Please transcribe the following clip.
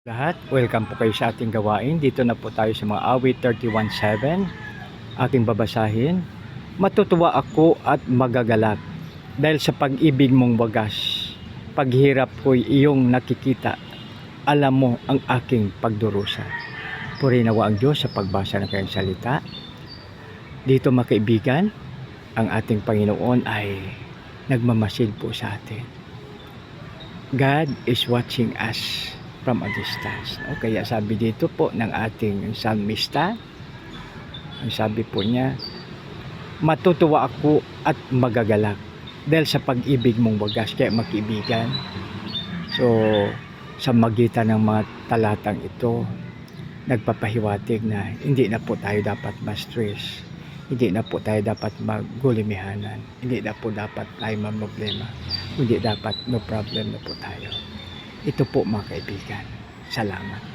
Lahat, welcome po kayo sa ating gawain. Dito na po tayo sa mga awit 31:7. Ating babasahin. Matutuwa ako at magagalak dahil sa pag-ibig mong wagas. Paghirap ko'y iyong nakikita. Alam mo ang aking pagdurusa. Purihin nawa ang Diyos sa pagbasa ng kanyang salita. Dito mga kaibigan, ang ating Panginoon ay nagmamasid po sa atin. God is watching us from a distance. O kaya sabi dito po ng ating salmista, ang sabi po niya, matutuwa ako at magagalak dahil sa pag-ibig mong wagas. Kaya magkaibigan, so sa magitan ng mga talatang ito, nagpapahiwatig na hindi na po tayo dapat ma-stress, hindi na po tayo dapat magulimihanan, hindi na po dapat tayo mamroblema, hindi dapat no problem na po tayo. Ito po mga kaibigan. Salamat.